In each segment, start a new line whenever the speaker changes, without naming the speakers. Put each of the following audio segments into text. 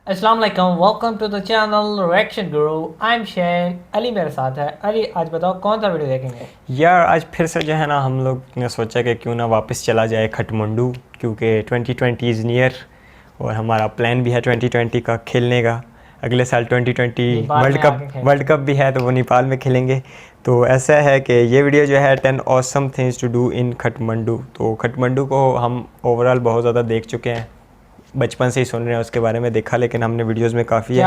अस्सलाम वालेकुम, welcome to the channel reaction Guru. I M शैन। Ali मेरे साथ है। अली, आज बताओ कौन सा वीडियो देखेंगे?
यार आज फिर से जो है ना हम लोग ने सोचा कि क्यों ना वापस चला जाए खटमंडू, क्योंकि 2020 इज़ नियर और हमारा प्लान भी है 2020 का खेलने का। अगले साल 2020 वर्ल्ड कप भी है, तो वो नेपाल में खेलेंगे। तो ऐसा है कि ये वीडियो जो है 10 awesome things to do in Kathmandu. तो खटमंडू को हम ओवरऑल बहुत ज़्यादा देख चुके हैं, बचपन से ही सुन रहे हैं उसके बारे में देखा, लेकिन हमने वीडियोस में काफ़ी है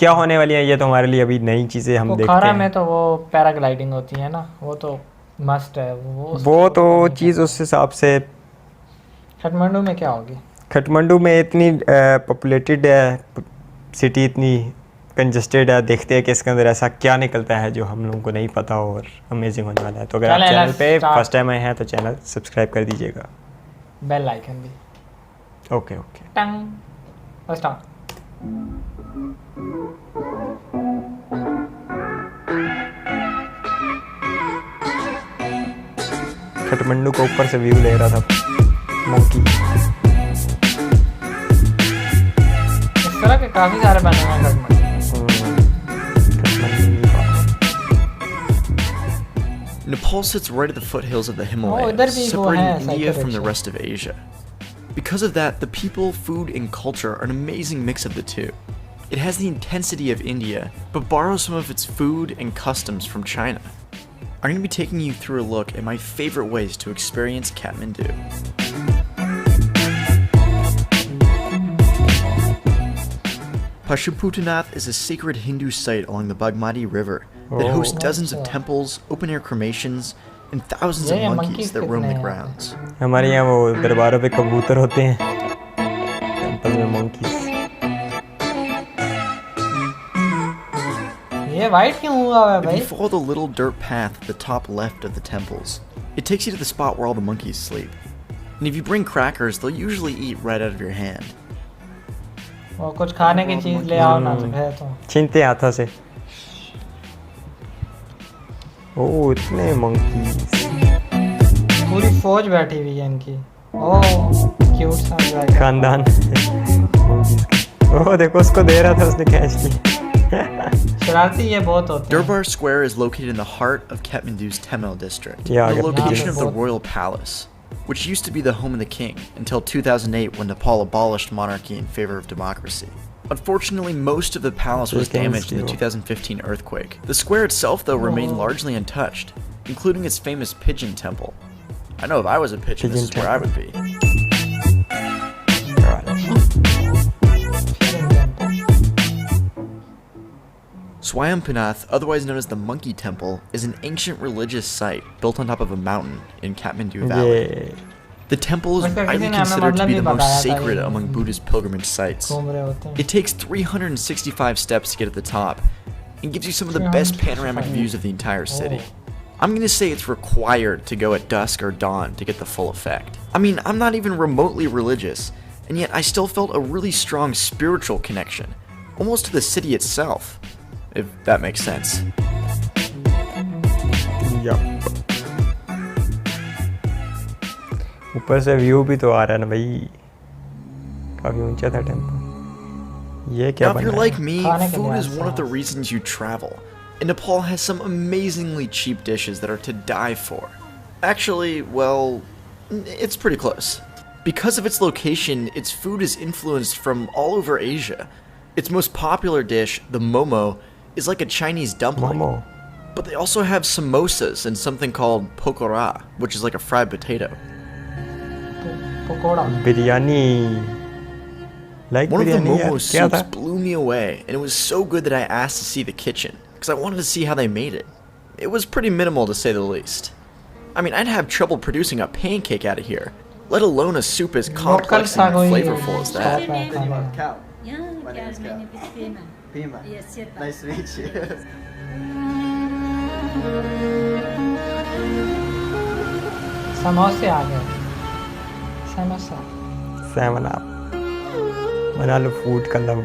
क्या होने वाली है ये तो हमारे लिए अभी नई चीज़ें हम देखते हैं।
में तो वो पैराग्लाइडिंग होती है ना, वो तो मस्ट है।
वो तो चीज़ उस हिसाब से।
काठमांडू में क्या होगी?
काठमांडू में इतनी पॉपुलेटेड है सिटी, इतनी कंजस्टेड है, देखते हैं कि इसके अंदर ऐसा क्या निकलता है जो हम लोगों को नहीं पता और अमेजिंग होने वाला है। तो अगर आप चैनल पे फर्स्ट टाइम आए हैं तो चैनल सब्सक्राइब कर दीजिएगा,
बेल आइकन भी।
ओके
टंग स्टार्ट।
काठमांडू को ऊपर से व्यू ले रहा था मंकी।
इस तरह के काफी सारे बने हुए हैं Kathmandu.
Nepal sits right at the foothills of the Himalaya, separating India from the rest of Asia. Because of that, the people, food, and culture are an amazing mix of the two. It has the intensity of India, but borrows some of its food and customs from China. I'm going to be taking you through a look at my favorite ways to experience Kathmandu. Pashupatinath is a sacred Hindu site along the Bagmati River that hosts dozens of temples, open-air cremations, and thousands of monkeys that roam the grounds.
हमारे यहाँ वो दरबारों पे कबूतर होते हैं, temple में monkeys।
ये वाइट क्यों हुआ है भाई?
If you follow the little dirt path at the top left of the temples, it takes you to the spot where all the monkeys sleep. And if you bring crackers, they'll usually eat right out of your hand.
वो कुछ खाने की चीज ले आओ ना तो
छीनते हाथों से। ओह इतने monkeys,
पूरी फौज बैठी हुई है इनकी। ओह क्यूट सा
खानदान। ओह देखो उसको दे रहा था, उसने कैच लिया।
शरारती ये बहुत होते हैं।
Durbar Square is located in the heart of Kathmandu's Temple district, the location of the royal palace, which used to be the home of the king until 2008 when Nepal abolished monarchy in favor of democracy. Unfortunately, most of the palace was damaged in the 2015 earthquake. The square itself, though, remained largely untouched, including its famous pigeon temple. I know if I was a pigeon, this is where I would be. Swayambhunath, otherwise known as the Monkey Temple, is an ancient religious site built on top of a mountain in Kathmandu Valley. The temple is widely considered to be the most sacred among Buddhist pilgrimage sites. It takes 365 steps to get at the top and gives you some of the best panoramic views of the entire city. I'm gonna say it's required to go at dusk or dawn to get the full effect. I mean, I'm not even remotely religious, and yet I still felt a really strong spiritual connection, almost to the city itself, if that makes sense.
Yup. ऊपर से view भी तो आ रहा है ना भाई, काफी ऊंचा था टेंपल। ये क्या बना है?
Now, if you're like me, food is one of the reasons you travel. And Nepal has some amazingly cheap dishes that are to die for. Actually, well, it's pretty close. Because of its location, its food is influenced from all over Asia. Its most popular dish, the momo, is like a Chinese dumpling.
Momo.
But they also have samosas and something called pakora, which is like a fried potato.
Biryani. Like
one
biryani,
of the momo soups blew me away, and it was so good that I asked to see the kitchen, because I wanted to see how they made it. It was pretty minimal to say the least. I mean, I'd have trouble producing a pancake out of here, let alone a soup as complex and flavorful as that.
Nice to meet you.
समोसे आ गए। Samosa.
7 up. बना लो food का love.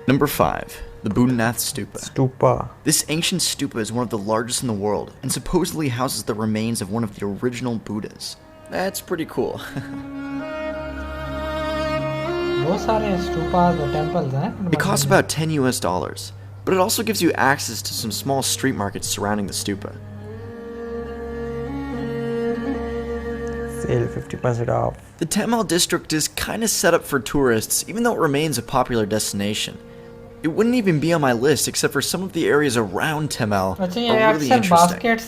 Number 5. The Boudhanath Stupa.
Stupa.
This ancient stupa is one of the largest in the world and supposedly houses the remains of one of the original Buddhas. That's pretty cool.
बहुत सारे stupas और temples हैं.
It costs about $10, but it also gives you access to some small street markets surrounding the stupa.
Sale 50% off.
The Tamil district is kind of set up for tourists, even though it remains a popular destination. It wouldn't even be on my list except for some of the areas around Tamil are really interesting.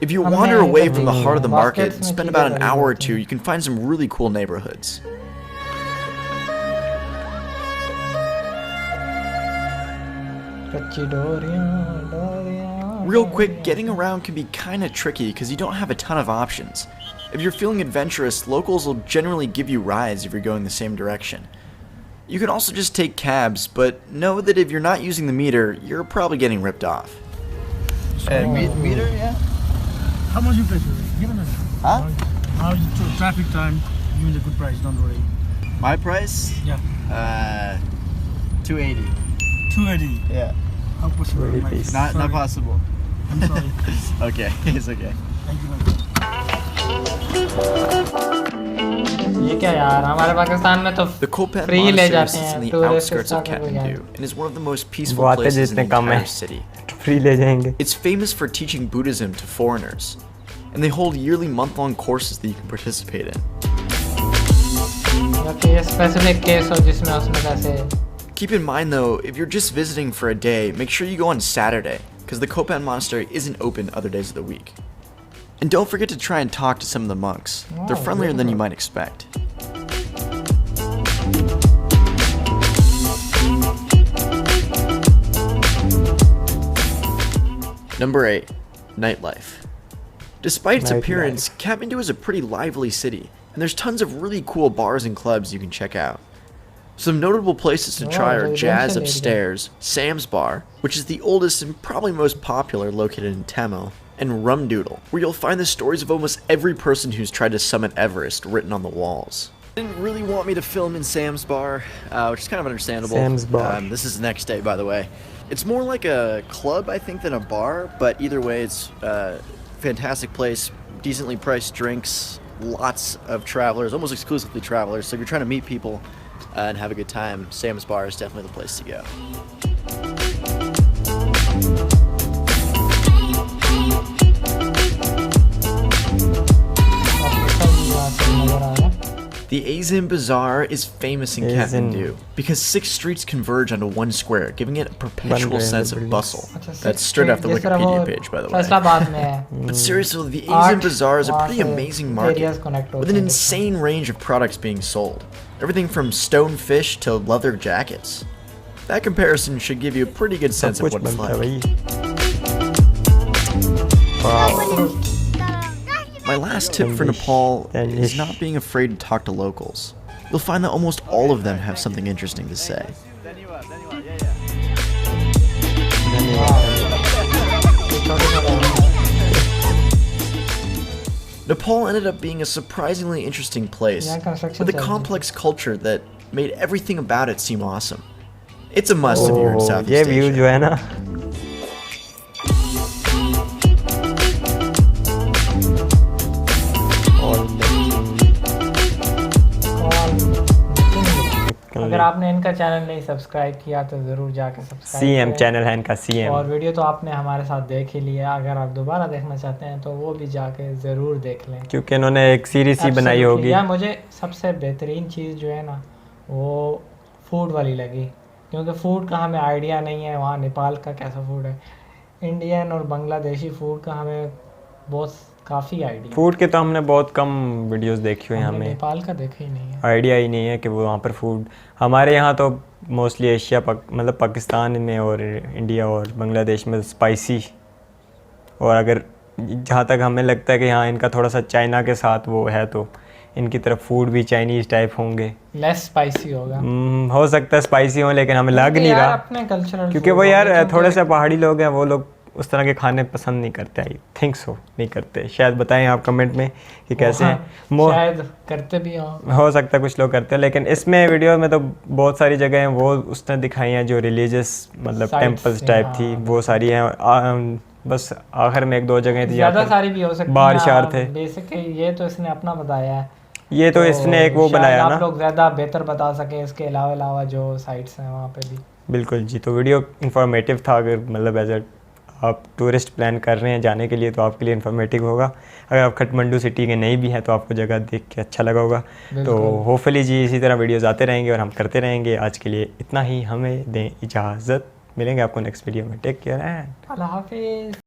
If you wander away from the heart of the market and spend about an hour or two, you can find some really cool neighborhoods. Real quick, getting around can be kind of tricky because you don't have a ton of options. If you're feeling adventurous, locals will generally give you rides if you're going the same direction. You can also just take cabs, but know that if you're not using the meter, you're probably getting ripped off.
Meter, yeah? How much you pay for it? Give it.
Huh?
How you traffic time? Give me the good price, don't worry.
My price?
Yeah.
280.
280.
Yeah.
How possible?
Not possible.
I'm sorry.
Okay, it's okay.
Thank you very much.
ये क्या यार हमारे पाकिस्तान में तो
The Kopan
free ले
Monastery
जाते
sits in
हैं
the outskirts of Kathmandu and is one of the most peaceful
वो आते
places in the
जितने कम
entire
है
city.
फ्री ले जाएंगे.
It's famous for teaching Buddhism to foreigners, and they hold yearly month-long courses that you can participate in.
ये specific case हो जिसमें उसमें कैसे.
Keep in mind though, if you're just visiting for a day, make sure you go on Saturday, because the Kopan Monastery isn't open other days of the week. And don't forget to try and talk to some of the monks. They're friendlier than you might expect. Number 8. Nightlife. Despite its appearance, Kathmandu is a pretty lively city, and there's tons of really cool bars and clubs you can check out. Some notable places to try are Jazz Upstairs, Sam's Bar, which is the oldest and probably most popular located in Tamil, and Rum Doodle, where you'll find the stories of almost every person who's tried to summit Everest written on the walls. They didn't really want me to film in Sam's Bar, which is kind of understandable.
Sam's Bar.
This is the next day, by the way. It's more like a club, I think, than a bar, but either way, it's a fantastic place, decently priced drinks, lots of travelers, almost exclusively travelers, so if you're trying to meet people and have a good time, Sam's Bar is definitely the place to go. The Ason Bazaar is famous in Kathmandu because 6 streets converge onto one square, giving it a perpetual sense of bustle. That's straight off the Wikipedia page, by the way. But seriously, the Ason Bazaar is a pretty amazing market with an insane range of products being sold. Everything from stone fish to leather jackets. That comparison should give you a pretty good sense of what it's like.
Wow.
My last tip for Nepal is not being afraid to talk to locals. You'll find that almost all of them have something interesting to say. Nepal ended up being a surprisingly interesting place, with a complex culture that made everything about it seem awesome. It's a must if you're in Southeast Asia.
ये view जो है ना
अगर आपने इनका channel नहीं subscribe किया तो ज़रूर जाके सब्सक्राइब
CM चैनल है इनका CM
और वीडियो तो आपने हमारे साथ देख ही लिया. अगर आप दोबारा देखना चाहते हैं तो वो भी जाके ज़रूर देख लें
क्योंकि इन्होंने एक सीरीज ही बनाई होगी.
यार मुझे सबसे बेहतरीन चीज़ जो है ना वो फूड वाली लगी, क्योंकि फ़ूड का हमें आइडिया नहीं है वहाँ नेपाल का कैसा फूड है. इंडियन और बांग्लादेशी फूड का हमें बहुत काफ़ी आइडिया.
फूड के तो हमने बहुत कम वीडियोस देखी हुई हैं. हमें
नेपाल का देखा ही नहीं है,
आइडिया ही नहीं है कि वो वहाँ पर फूड. हमारे यहाँ तो मोस्टली एशिया मतलब पाकिस्तान में और इंडिया और बांग्लादेश में स्पाइसी, और अगर जहाँ तक हमें लगता है कि यहाँ इनका थोड़ा सा चाइना के साथ वो है तो इनकी तरफ फूड भी चाइनीज़ टाइप होंगे,
लेस स्पाइसी होगा.
हो सकता है स्पाइसी हो, लेकिन हमें लग नहीं रहा
अपने कल्चरल,
क्योंकि वो यार थोड़े से पहाड़ी लोग हैं, वो लोग उस तरह के खाने पसंद नहीं करते. आई थिंक सो नहीं करते. शायद बताएं आप कमेंट में कि कैसे हैं.
शायद करते भी
हो सकता है कुछ लोग करते हैं, लेकिन इसमें वीडियो में तो बहुत सारी जगह हैं वो उसने दिखाई हैं जो रिलीजियस मतलब टेम्पल्स टाइप थी, वो सारी हैं. बस आखिर में 1-2 जगह थी
ज़्यादा सारी भी हो सकती हैं.
बार शार थे.
बेसिक ये तो इसने अपना बताया है.
ये तो इसने एक वो
शायद
बनाया ना,
आप लोग ज़्यादा बेहतर बता सकें इसके अलावा जो साइट्स हैं वहाँ पे भी।
बिल्कुल जी। तो वीडियो इन्फॉर्मेटिव था, अगर मतलब एज अ आप टूरिस्ट प्लान कर रहे हैं जाने के लिए तो आपके लिए इन्फॉर्मेटिव होगा। अगर आप काठमांडू सिटी के नहीं भी हैं तो आपको जगह देख के अच्छा लगा होगा। तो होपफुली जी इसी तरह वीडियोज़ आते रहेंगे और हम करते रहेंगे। आज के लिए इतना ही, हमें दें इजाज़त, मिलेंगे आपको नेक्स्ट वीडियो में। टेक केयर एंड
अल्लाह हाफिज़।